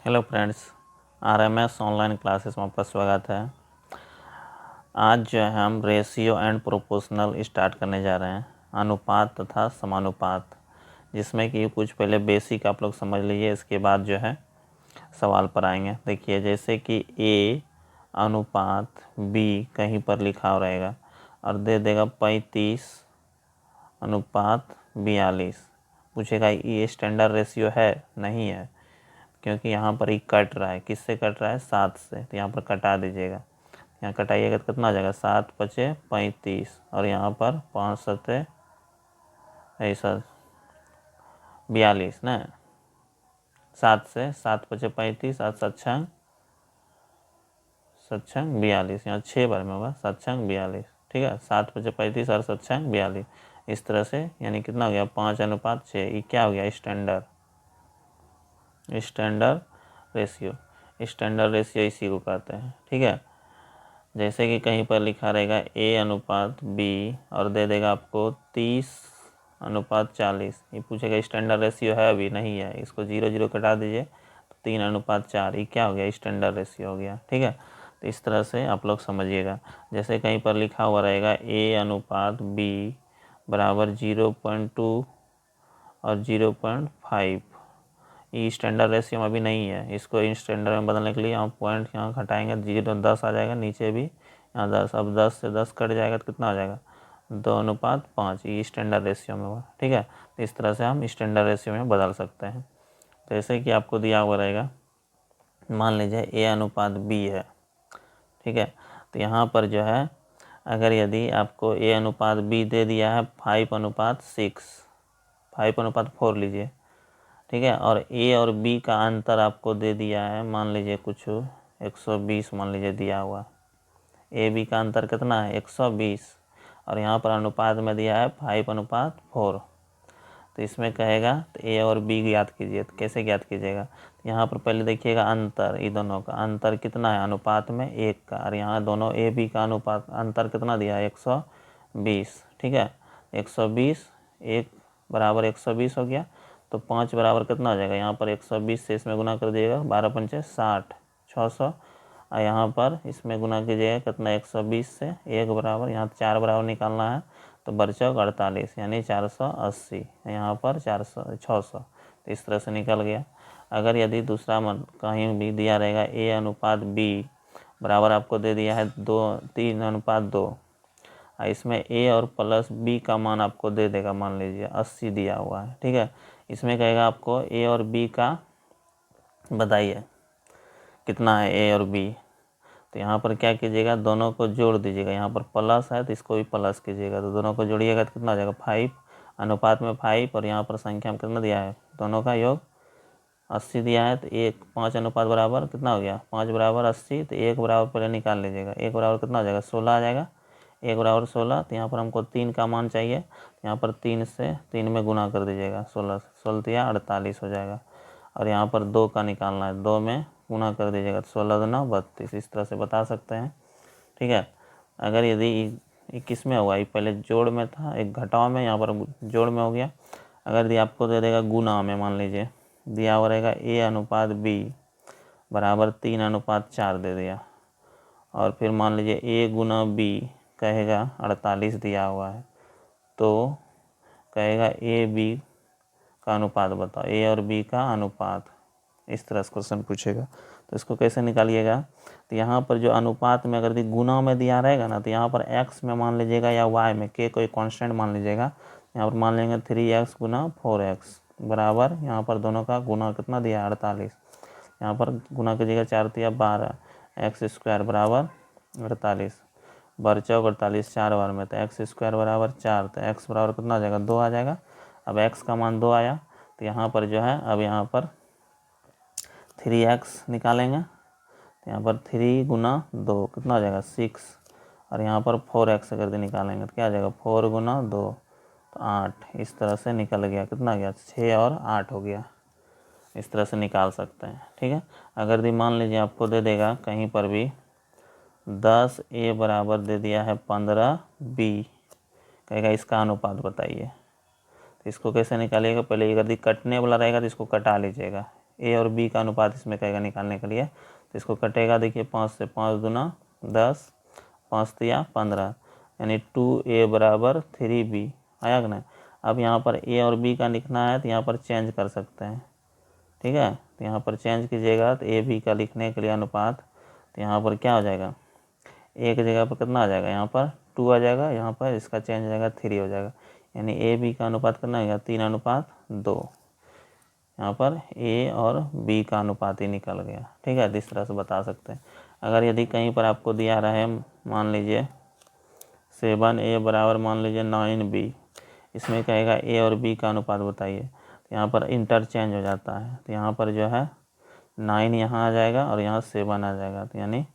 Hello friends, RMS online classes में आपका स्वागत है। आज जो है हम रेशियो एंड प्रोपोर्शनल स्टार्ट करने जा रहे हैं, अनुपात तथा समानुपात, जिसमें कि कुछ पहले बेसिक आप लोग समझ लीजिए, इसके बाद जो है सवाल पर आएंगे। देखिए, जैसे कि ए अनुपात बी कहीं पर लिखा हो रहेगा और दे देगा 35 अनुपात 42। पूछेगा ये स्टैंडर्ड रेशियो है? नहीं है, क्योंकि यहाँ पर ही कट रहा है। किससे कट रहा है? 7 से। तो यहाँ पर कटा दीजिएगा, यहाँ कटाइएगा तो कितना आ जाएगा? 7 पचे 35 और यहाँ पर 5 सत्ते ऐसा 42 ना। 7 से 7 पचे 35 और 7 छंग 42, यहाँ 6 बार में होगा 7 छंग 42। ठीक है, 7 पचे 35 और 7 छंग 42। इस तरह से यानी कितना हो गया? 5 अनुपात 6। ये क्या हो गया? Standard ratio. स्टैंडर्ड रेशियो इसी को कहते हैं। ठीक है, जैसे कि कहीं पर लिखा रहेगा ए अनुपात बी और दे देगा आपको 30 अनुपात 40। ये पूछेगा स्टैंडर्ड रेशियो है? अभी नहीं है, इसको 0 0 कटा दीजिए तो 3 अनुपात 4। ये क्या हो गया? स्टैंडर्ड रेशियो हो गया। ठीक है, तो इस तरह से आप लोग समझिएगा। जैसे कहीं पर लिखा हुआ रहेगा ए अनुपात बी बराबर 0.2 और 0.5। ये स्टैंडर्ड रेशियो में अभी नहीं है, इसको स्टैंडर्ड में बदलने के लिए हम पॉइंट यहाँ घटाएंगे, 0 10 आ जाएगा, नीचे भी यहाँ 10। अब 10 से 10 कट जाएगा तो कितना आ जाएगा? 2 अनुपात 5। ये स्टैंडर्ड रेशियो में हुआ। ठीक है, तो इस तरह से हम स्टैंडर्ड रेशियो में बदल सकते हैं। तो जैसे कि आपको दिया हुआ रहेगा, मान लीजिए ए अनुपात बी है। ठीक है, तो यहाँ पर जो है अगर यदि आपको ए अनुपात बी दे दिया है 5 अनुपात 6, 5 अनुपात 4 लीजिए। ठीक है, और ए और बी का अंतर आपको दे दिया है, मान लीजिए कुछ 120 मान लीजिए दिया हुआ। ए बी का अंतर कितना है? 120। और यहाँ पर अनुपात में दिया है 5 अनुपात 4। तो इसमें कहेगा तो ए और बी ज्ञात कीजिए। तो कैसे ज्ञात कीजिएगा? तो यहाँ पर पहले देखिएगा अंतर, ये दोनों का अंतर कितना है? अनुपात में 1 का। और यहाँ दोनों ए बी का अनुपात अंतर कितना दिया है? 120। ठीक है, 120 1 बराबर 120 हो गया। तो 5 बराबर कितना हो जाएगा? यहाँ पर 120 से इसमें गुना कर दिएगा, 12 पंचे 60, 600। और यहाँ पर इसमें गुना कीजिएगा कितना? 120 से 1 बराबर, यहाँ 4 बराबर निकालना है तो बरचौक 48 यानी 480। यहाँ पर 600। तो इस तरह से निकल गया। अगर यदि दूसरा कहीं भी दिया रहेगा ए अनुपात बी बराबर आपको दे दिया है 3 अनुपात 2, इसमें ए और प्लस बी का मान आपको दे देगा, मान लीजिए 80 दिया हुआ है। ठीक है, इसमें कहेगा आपको ए और बी का बताइए कितना है ए और बी। तो यहाँ पर क्या कीजिएगा? दोनों को जोड़ दीजिएगा। यहाँ पर प्लस है तो इसको भी प्लस कीजिएगा, तो दोनों को जोड़िएगा तो कितना हो जाएगा? 5 अनुपात में 5। और यहाँ पर संख्या में कितना दिया है? दोनों का योग 80 दिया है। तो 5 अनुपात बराबर कितना हो गया? 5 बराबर 80। तो 1 बराबर पहले निकाल लीजिएगा। 1 बराबर कितना हो जाएगा? 16 आ जाएगा। 1 बराबर 16। तो यहाँ पर हमको 3 का मान चाहिए, यहाँ पर 3 से 3 में गुना कर दीजिएगा। 16 16 48 हो जाएगा। और यहाँ पर 2 का निकालना है, 2 में गुना कर दीजिएगा तो 16 दूना 32। इस तरह से बता सकते हैं। ठीक है, अगर यदि किस में हुआ? ये पहले जोड़ में था, एक घटाव में, यहाँ पर जोड़ में हो गया। अगर यदि आपको दे देगा गुना में, मान लीजिए दिया हुआ रहेगा ए अनुपात बी बराबर 3 अनुपात 4 दे दिया, और फिर मान लीजिए ए गुना बी कहेगा 48 दिया हुआ है, तो कहेगा ए बी का अनुपात बताओ, ए और बी का अनुपात। इस तरह से क्वेश्चन पूछेगा, तो इसको कैसे निकालिएगा? तो यहाँ पर जो अनुपात में अगर गुना में दिया रहेगा ना, तो यहाँ पर x में मान लीजिएगा या y में के कोई कांस्टेंट मान लीजिएगा। यहाँ पर मान लेंगे 3x गुना 4x बराबर, यहाँ पर दोनों का गुना कितना दिया है? 48। यहाँ पर गुना कीजिएगा 4 तिया 12, एक्स स्क्वायर बराबर 48, बरचौक 48 4 बार में, तो एक्स स्क्वायर बराबर 4। तो एक्स बराबर कितना आ जाएगा? 2 आ जाएगा। अब x का मान 2 आया, तो यहाँ पर जो है अब यहाँ पर 3x निकालेंगे। तो यहाँ पर 3 गुना 2 कितना आ जाएगा? 6। और यहाँ पर 4x अगर निकालेंगे तो क्या आ जाएगा? 4 गुना 2 तो 8। इस तरह से निकल गया, कितना गया? 6 और 8 हो गया। इस तरह से निकाल सकते हैं। ठीक है, अगर भी मान लीजिए आपको दे देगा कहीं पर भी 10 ए बराबर दे दिया है 15 बी, कहेगा इसका अनुपात बताइए। तो इसको कैसे निकालिएगा? पहले यदि कटने वाला रहेगा तो इसको कटा लीजिएगा, ए और बी का अनुपात इसमें कहेगा निकालने के लिए, तो इसको कटेगा। देखिए 5 से 5 दूना 10, 5 तिया 15, यानी 2a बराबर 3b आया कि नहीं। अब यहाँ पर ए और बी का लिखना है तो यहाँ पर चेंज कर सकते हैं, ठीक है। तो यहाँ पर चेंज कीजिएगा तो ए बी का लिखने के लिए अनुपात, तो यहाँ पर क्या हो जाएगा, ए की जगह पर कितना आ जाएगा, यहाँ पर 2 आ जाएगा, यहाँ पर इसका चेंज हो जाएगा 3 हो जाएगा, यानी ए बी का अनुपात कितना होगा 3:2। यहाँ पर ए और बी का अनुपात ही निकल गया, ठीक है। इस तरह से बता सकते हैं। अगर यदि कहीं पर आपको दिया रहे, मान लीजिए 7a बराबर मान लीजिए 9b, इसमें कहेगा ए और बी का अनुपात बताइए, तो यहाँ पर इंटरचेंज हो जाता है। तो यहाँ पर जो है 9 यहाँ आ जाएगा और यहाँ 7 आ जाएगा, तो यानी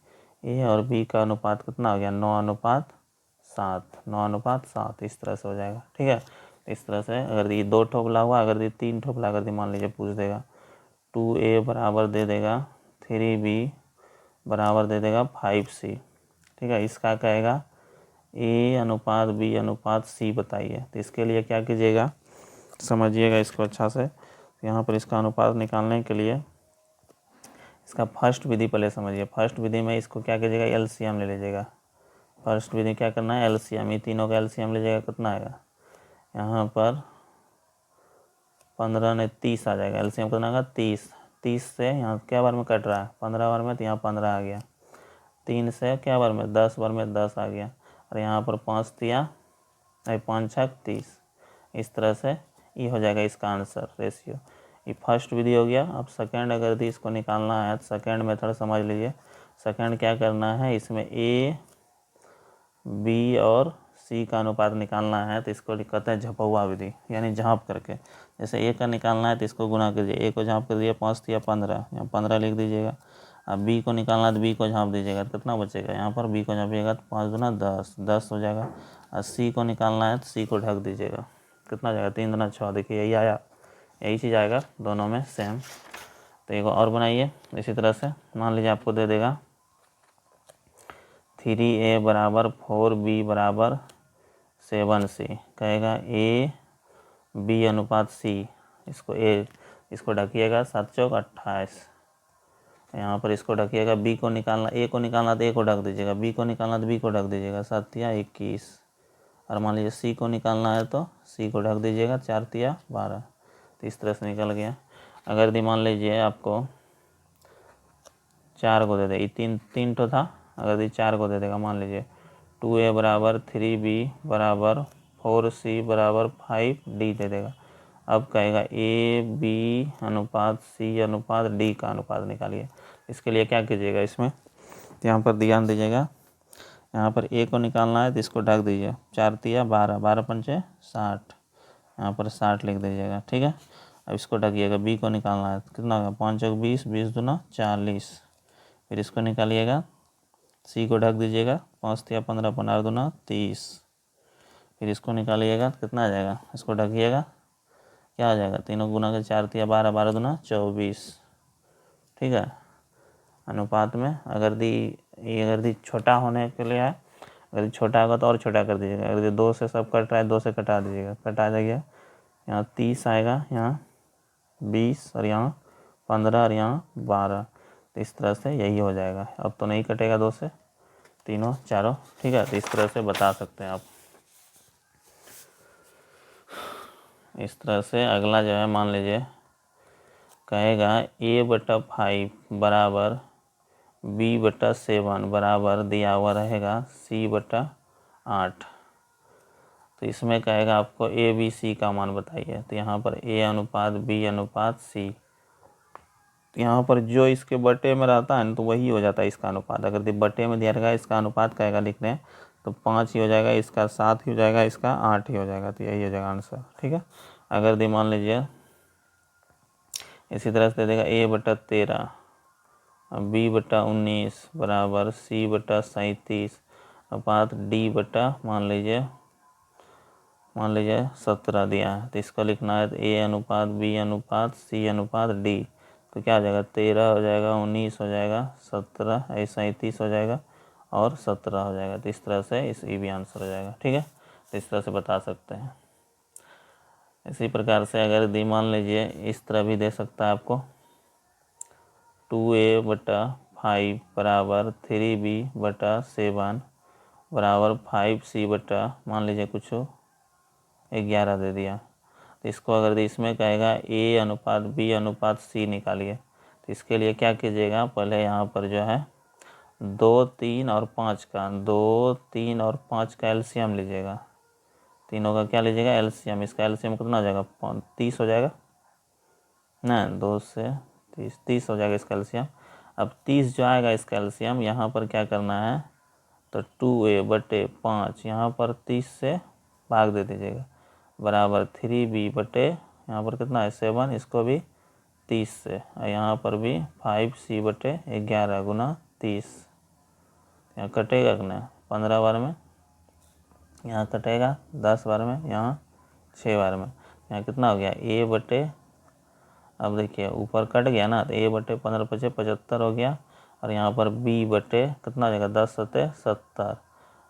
ए और बी का अनुपात कितना हो गया 9:7, 9:7 इस तरह से हो जाएगा, ठीक है। इस तरह से अगर ये 2 ठोकला हुआ, अगर ये 3 ठोकला अगर मान लीजिए पूछ देगा, 2a बराबर दे देगा 3b बराबर दे देगा 5c, ठीक है। इसका कहेगा ए अनुपात बी अनुपात सी बताइए। तो इसके लिए क्या कीजिएगा, समझिएगा इसको अच्छा से। यहाँ पर इसका अनुपात निकालने के लिए इसका फर्स्ट विधि पहले समझिए। फर्स्ट विधि में इसको क्या कीजिएगा, एलसीएम ले लीजिएगा। फर्स्ट विधि क्या करना है, एलसीएम, ये तीनों का एलसीएम लीजिएगा, कितना आएगा, यहाँ पर 15 ने 30 आ जाएगा। एलसीएम कितना आएगा 30, 30 से यहाँ क्या बार में कट रहा है 15 बार में, तो यहाँ 15 आ गया। 3 से क्या बार में 10 बार में 10 आ गया, और यहाँ पर 5 तिया 5 छक 30। इस तरह से ये हो जाएगा इसका आंसर रेशियो। ये फर्स्ट विधि हो गया। अब सेकंड अगर भी इसको निकालना है तो सेकंड मेथड समझ लीजिए। सेकंड क्या करना है, इसमें ए बी और सी का अनुपात निकालना है, तो इसको कहते हैं झपौआ विधि, यानी झाँप करके। जैसे ए का निकालना है तो इसको गुना कीजिए, ए को झाँप कर दिए 5 तिया 15, यहाँ 15 लिख दीजिएगा। अब बी को निकालना है तो बी को झाँप दीजिएगा, तो कितना बचेगा, यहाँ पर बी को झाँपिएगा तो 5 दूना 10, 10 हो जाएगा। और सी को निकालना है तो सी को ढक दीजिएगा, कितना हो जाएगा 3 दूना 6, देखिए यही आया, यही चीज़ आएगा दोनों में सेम। तो एक और बनाइए इसी तरह से। मान लीजिए आपको दे देगा 3a बराबर 4b बराबर 7c, कहेगा ए बी अनुपात सी, इसको ढकिएगा 7 चौक 28, यहाँ पर इसको ढकिएगा। बी को निकालना, ए को निकालना तो ए को ढक दीजिएगा, बी को निकालना तो बी को ढक दीजिएगा, 7 तिया 21। और मान लीजिए सी को निकालना है तो सी को ढक दीजिएगा, 4 तिया 12। तो इस तरह से निकल गया। अगर दी मान लीजिए आपको 4 को दे दे, तीन तो था, अगर दी 4 को दे देगा, मान लीजिए 2a बराबर 3b बराबर 4c बराबर 5d दे देगा। अब कहेगा ए बी अनुपात सी अनुपात डी का अनुपात निकालिए। इसके लिए क्या कीजिएगा, इसमें यहाँ पर ध्यान दीजिएगा, यहाँ पर ए को निकालना है तो इसको ढक दीजिए, 4 तिया 12, 12 पंचे 60, यहाँ पर 60 लिख दीजिएगा, ठीक है। अब इसको ढकिएगा। बी को निकालना है तो कितना होगा, 5 चौक 20, 20 दूना 40, फिर इसको निकालिएगा। सी को ढक दीजिएगा, 5 तिया 15, 15 दूना 30, फिर इसको निकालिएगा तो कितना आ जाएगा, इसको ढकिएगा, क्या आ जाएगा, तीनों गुना के 4 तिया 12, 12 दूना 24, ठीक है। अनुपात में अगर दी छोटा होने के लिए है, अगर छोटा होगा तो और छोटा कर दीजिएगा। अगर 2 से सब कट रहा है 2 से कटा दीजिएगा, कटा जाएगा, यहाँ 30 आएगा, यहाँ 20 और यहाँ 15 और यहाँ 12। तो इस तरह से यही हो जाएगा। अब तो नहीं कटेगा 2 से, तीनों चारों, ठीक है। तो इस तरह से बता सकते हैं आप। इस तरह से अगला जो है, मान लीजिए कहेगा a/5 बराबर b/7 बराबर दिया हुआ रहेगा c/8। तो इसमें कहेगा आपको ए बी सी का मान बताइए। तो यहाँ पर ए अनुपात बी अनुपात सी, तो यहाँ पर जो इसके बटे में रहता है ना, तो वही हो जाता है इसका अनुपात। अगर बटे में दिया रहेगा इसका अनुपात कहेगा लिख रहे हैं तो 5 ही हो जाएगा, इसका 7 ही हो जाएगा, इसका 8 ही हो जाएगा। तो यही हो जाएगा आंसर, ठीक है। अगर मान लीजिए इसी तरह से दे देगा a/13 b/19 बराबर c/37 अनुपात d/ मान लीजिए 17 दिया है। तो इसको लिखना है तो ए अनुपात बी अनुपात सी अनुपात डी, तो क्या हो जाएगा, 13 हो जाएगा, 19 हो जाएगा, 17 37 हो जाएगा और 17 हो जाएगा। तो इस तरह से ये भी आंसर हो जाएगा, ठीक है। तो इस तरह से बता सकते हैं। इसी प्रकार से अगर दी मान लीजिए इस तरह भी दे सकता है आपको, 2a/5 बराबर 3b/7 बराबर 5c/ मान लीजिए कुछ 11 दे दिया। तो इसको अगर इसमें कहेगा a/b/c निकालिए, तो इसके लिए क्या कीजिएगा, पहले यहाँ पर जो है 2, 3 और 5 का 2, 3 और 5 का एलसीएम लीजिएगा। तीनों का क्या लीजिएगा, एलसीएम। इसका एलसीएम कितना हो जाएगा, 30 हो जाएगा ना, 2 से 30 हो जाएगा इसका एलसीएम। अब 30 जो आएगा इसका एलसीएम, यहाँ पर क्या करना है, तो 2a/5 यहाँ पर 30 से भाग दे दीजिएगा बराबर 3b/ यहाँ पर कितना है 7, इसको भी 30 से, और यहाँ पर भी 5c/11 गुना 30। यहाँ कटेगा कि नहीं, 15 बार में, यहाँ कटेगा 10 बार में, यहाँ 6 बार में। यहाँ कितना हो गया अब देखिए ऊपर कट गया ना, तो a/15 × 75 हो गया, और यहाँ पर b/ कितना हो जाएगा 10 × 7 = 70,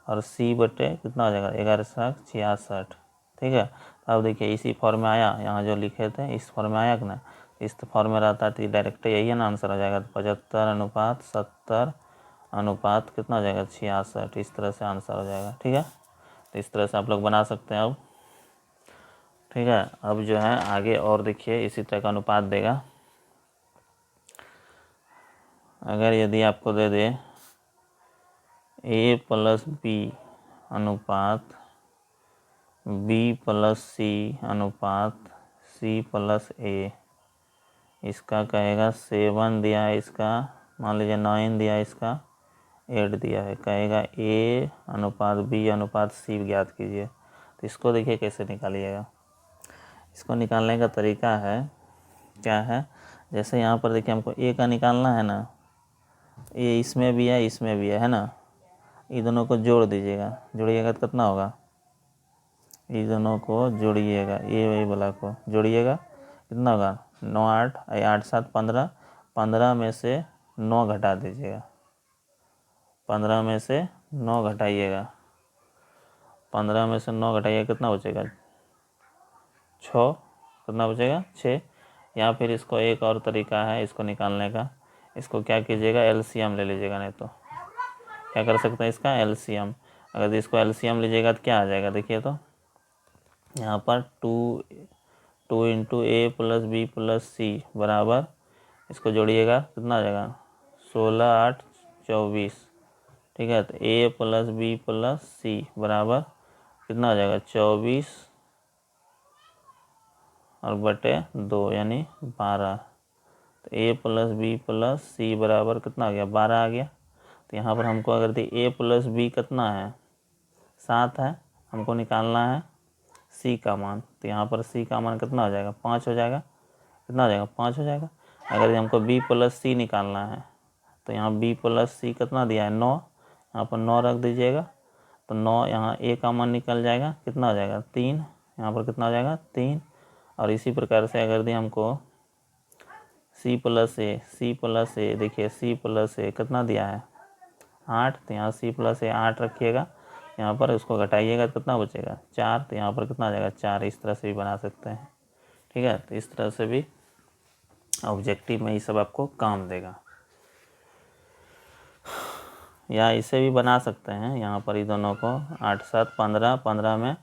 और c/ कितना हो जाएगा 11 × 7 = 66। ठीक है, अब देखिए इसी फॉर्म में आया, यहाँ जो लिखे थे इस फॉर्म में आया कि ना, इस फॉर्म में रहता है तो डायरेक्ट यही है ना आंसर हो जाएगा। 75:70 कितना हो जाएगा 66, इस तरह से आंसर हो जाएगा। ठीक है, तो इस तरह से आप लोग बना सकते हैं अब। ठीक है, अब जो है आगे और देखिए इसी तरह का अनुपात देगा। अगर यदि आपको दे दे a+b अनुपात b+c अनुपात c+a, इसका कहेगा 7 दिया है, इसका मान लीजिए 9 दिया है, इसका 8 दिया है, कहेगा a/b/c ज्ञात कीजिए। तो इसको देखिए कैसे निकालिएगा। इसको निकालने का तरीका है, क्या है, जैसे यहाँ पर देखिए हमको a का निकालना है ना, ये इसमें भी है इसमें भी है ना, ये दोनों को जोड़ दीजिएगा, जोड़िएगा तो कितना होगा, ये दोनों को जोड़िएगा, ये वाला को जोड़िएगा, कितना होगा 9, 8, 8, 7, 15, 15 में से 9 घटा दीजिएगा, 15 में से 9 घटाइएगा, 15 में से 9 घटाइएगा, कितना बचेगा 6, कितना बचेगा 6। या फिर इसको एक और तरीका है इसको निकालने का, इसको क्या कीजिएगा एलसीएम ले लीजिएगा, नहीं तो क्या कर सकते हैं इसका एलसीएम। अगर इसको एलसीएम लीजिएगा तो क्या आ जाएगा, देखिए तो यहाँ पर 2 × a+b+c बराबर, इसको जोड़िएगा कितना आ जाएगा 16, 8, 24। ठीक है, तो a+b+c बराबर कितना आ जाएगा 24 और बटे 2 यानी 12। तो a+b+c बराबर कितना आ गया 12 आ गया। तो यहाँ पर हमको अगर a+b कितना है 7 है, हमको निकालना है c का मान, तो यहाँ पर c का मान कितना हो जाएगा 5 हो जाएगा, कितना हो जाएगा 5 हो जाएगा। अगर हमको b+c निकालना है, तो यहाँ b+c कितना दिया है 9, यहाँ पर 9 रख दीजिएगा, तो 9 यहाँ a का मान निकल जाएगा, कितना हो जाएगा 3, यहाँ पर कितना हो जाएगा 3। और इसी प्रकार से अगर हमको c+a देखिए c+a कितना दिया है 8, तो यहाँ c+a 8 रखिएगा, यहाँ पर उसको घटाइएगा तो कितना बचेगा 4, तो यहाँ पर कितना आ जाएगा 4। इस तरह से भी बना सकते हैं। ठीक है, तो इस तरह से भी ऑब्जेक्टिव में ये सब आपको काम देगा, या इसे भी बना सकते हैं। यहाँ पर ये दोनों को 8, 7, 15, 15 में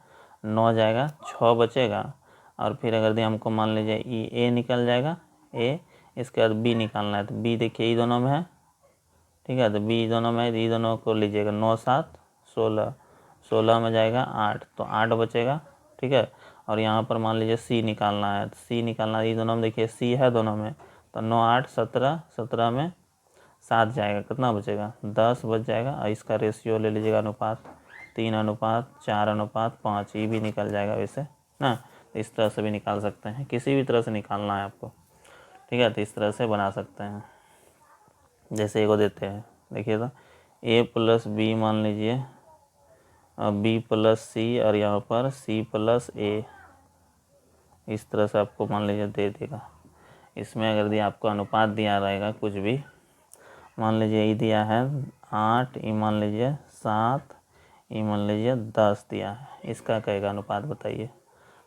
9 जाएगा, 6 बचेगा, और फिर अगर हमको मान लीजिए ये a निकल जाएगा a, इसके बाद b निकालना है, तो b देखिए ये दोनों में है। ठीक है, तो b दोनों में, ये दोनों को लीजिएगा 9, 7, 16, 16 में जाएगा 8, तो 8 बचेगा। ठीक है, और यहाँ पर मान लीजिए c निकालना है, तो c निकालना है, ये दोनों में देखिए c है दोनों में, तो 9, 8, 17, 17 में 7 जाएगा, कितना बचेगा 10 बच जाएगा। और इसका रेशियो ले लीजिएगा अनुपात 3:4:5, ये भी निकल जाएगा वैसे ना। इस तरह से भी निकाल सकते हैं, किसी भी तरह से निकालना है आपको। ठीक है, तो इस तरह से बना सकते हैं। जैसे एगो देते हैं, देखिए तो a+b मान लीजिए, b+c और यहाँ पर c+a, इस तरह से आपको मान लीजिए दे देगा। इसमें अगर आपको अनुपात दिया रहेगा कुछ भी, मान लीजिए ये दिया है 8, ये मान लीजिए 7, ये मान लीजिए 10 दिया है, इसका कहेगा अनुपात बताइए।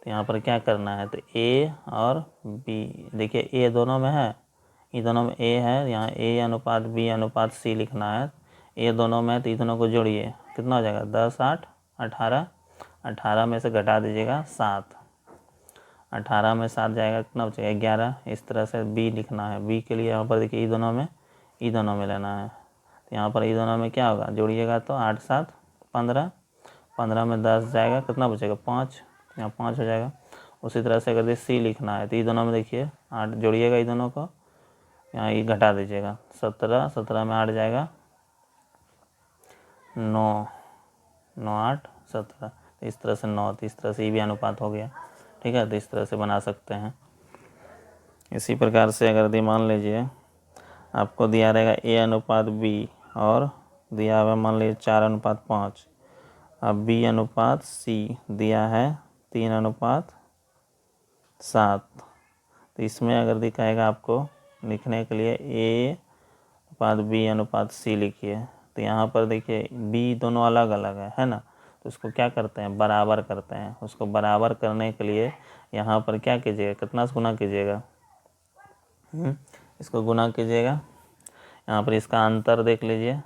तो यहाँ पर क्या करना है, तो a और b देखिए a दोनों में है, ये दोनों में ए है, यहाँ ए अनुपात बी अनुपात सी लिखना है। ये दोनों में तो ये दोनों को जोड़िए, कितना हो जाएगा 10 8 18, 18 में से घटा दीजिएगा 7, 18 में 7 जाएगा, कितना बचेगा 11। इस तरह से बी लिखना है। बी के लिए यहाँ पर देखिए ई दोनों में लेना है। तो यहाँ पर ई दोनों में क्या होगा, जोड़िएगा तो 8 7 15, 15 में 10 जाएगा, कितना बचेगा 5, यहाँ 5 हो जाएगा। उसी तरह से अगर सी लिखना है तो ई दोनों में देखिए 8 जोड़िएगा, ई दोनों को यहाँ ये घटा दीजिएगा, 17, 17 में 8 जाएगा 9, 9 8 17। तो इस तरह से 9, तो इस तरह से ये भी अनुपात हो गया। ठीक है, तो इस तरह से बना सकते हैं। इसी प्रकार से अगर मान लीजिए आपको दिया रहेगा ए अनुपात बी और दिया हुआ मान लीजिए 4 अनुपात 5, अब बी अनुपात सी दिया है 3 अनुपात 7। तो इसमें अगर दिखाएगा आपको लिखने के लिए ए अनुपात बी अनुपात सी लिखिए, तो यहाँ पर देखिए बी दोनों अलग अलग है ना, तो उसको क्या करते हैं, बराबर करते हैं। उसको बराबर करने के लिए यहाँ पर क्या कीजिएगा, कितना से गुना कीजिएगा, इसको गुना कीजिएगा। यहाँ पर इसका अंतर देख लीजिए,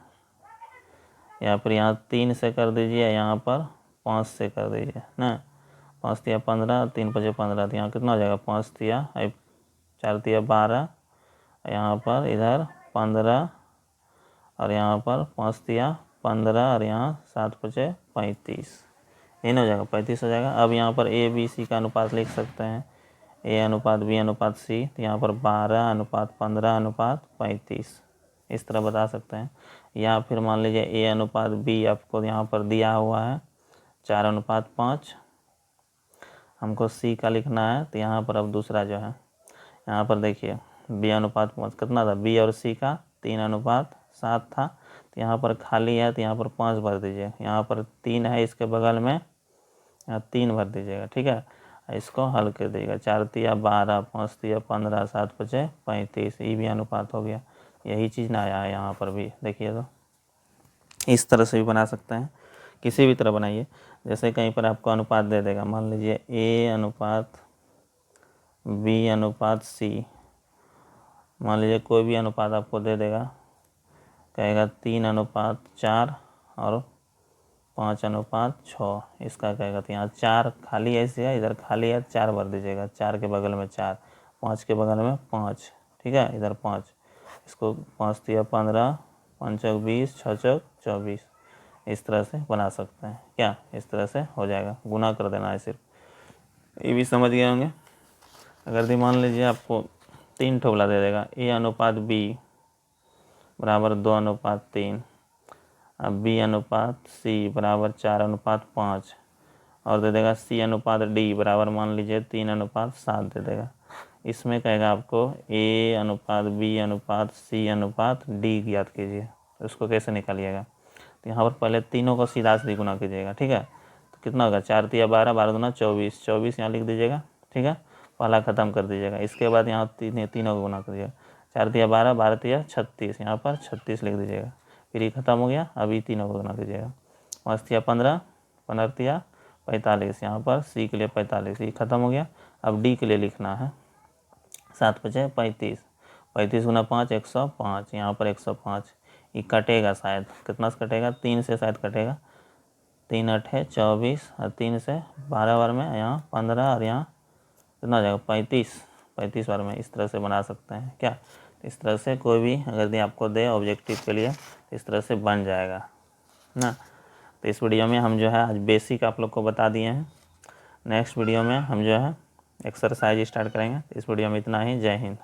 यहाँ पर यहाँ 3 से कर दीजिए, यहाँ पर 5 से कर दीजिए ना। 5 तिया 15, 3 5 15, तो यहाँ कितना हो जाएगा 5 तिया 4 तिया 12, यहाँ पर इधर 15 और यहाँ पर 5 तिया 15 और यहाँ 7 5 35, ये हो जाएगा 35 हो जाएगा। अब यहाँ पर ए बी सी का अनुपात लिख सकते हैं, ए अनुपात बी अनुपात सी, तो यहाँ पर 12 अनुपात 15 अनुपात 35, इस तरह बता सकते हैं। या फिर मान लीजिए ए अनुपात बी आपको यहाँ पर दिया हुआ है 4 अनुपात 5, हमको सी का लिखना है, तो यहाँ पर अब दूसरा जो है यहाँ पर देखिए बी अनुपात 5 कितना था, बी और सी का 3 अनुपात 7 था, तो यहाँ पर खाली है तो यहाँ पर 5 भर दीजिए। यहाँ पर 3 है इसके बगल में, यहाँ 3 भर दीजिएगा। ठीक है, इसको हल कर दीजिएगा, 4 तिया 12, 5 तिया 15, 7 5 35, ये भी अनुपात हो गया। यही चीज़ ना आया है यहाँ पर भी, देखिए तो इस तरह से भी बना सकते हैं, किसी भी तरह बनाइए। जैसे कहीं पर आपको अनुपात दे देगा, मान लीजिए ए अनुपात बी अनुपात सी, मान लीजिए कोई भी अनुपात आपको दे देगा, कहेगा 3 अनुपात 4 और 5 अनुपात 6, इसका कहेगा, तो यहाँ 4 खाली ऐसे है, इधर खाली है 4 भर दीजिएगा, 4 के बगल में 4, 5 के बगल में 5, ठीक है, इधर 5, इसको 5 तिया 15, 5 चौक 20, 6 चौक 24, इस तरह से बना सकते हैं। क्या इस तरह से हो जाएगा, गुना कर देना है सिर्फ, ये भी समझ गए होंगे। अगर मान लीजिए आपको 3 ठोबला दे देगा, ए अनुपात बी बराबर 2 अनुपात 3, अब बी अनुपात सी बराबर 4 अनुपात 5, और दे देगा सी अनुपात डी बराबर मान लीजिए 3 अनुपात 7 दे देगा। इसमें कहेगा आपको ए अनुपात बी अनुपात सी अनुपात डी ज्ञात कीजिए, उसको कैसे निकालिएगा, तो यहाँ पर पहले तीनों को सीधा सीधी गुना कीजिएगा। ठीक है, तो कितना होगा 4 तिया 12, 12 दूना 24, 24 यहाँ लिख दीजिएगा। ठीक है, पहला ख़त्म कर दीजिएगा। इसके बाद यहाँ तीनों को गुना करिएगा, 4 तिया 12, 12 तिया 36, यहाँ पर 36 लिख दीजिएगा। फिर ये खत्म हो गया, अभी तीनों को गुना कीजिएगा, 5 तिया 15, 15 तिया 45, यहाँ पर सी के लिए 45, ये खत्म हो गया। अब डी के लिए लिखना है 7 5 35, 35 गुना 5 105, यहाँ पर 105, ये कटेगा शायद, कितना से कटेगा 3 से शायद कटेगा, 3 8 है 24 और 3 से 12 बार में यहाँ 15 और यहाँ कितना हो जाएगा 35 बार में, इस तरह से बना सकते हैं। क्या इस तरह से कोई भी अगर दे आपको दे ऑब्जेक्टिव के लिए, तो इस तरह से बन जाएगा ना। तो इस वीडियो में हम जो है आज बेसिक आप लोग को बता दिए हैं। नेक्स्ट वीडियो में हम जो है एक्सरसाइज स्टार्ट करेंगे। इस वीडियो में इतना ही। जय हिंद।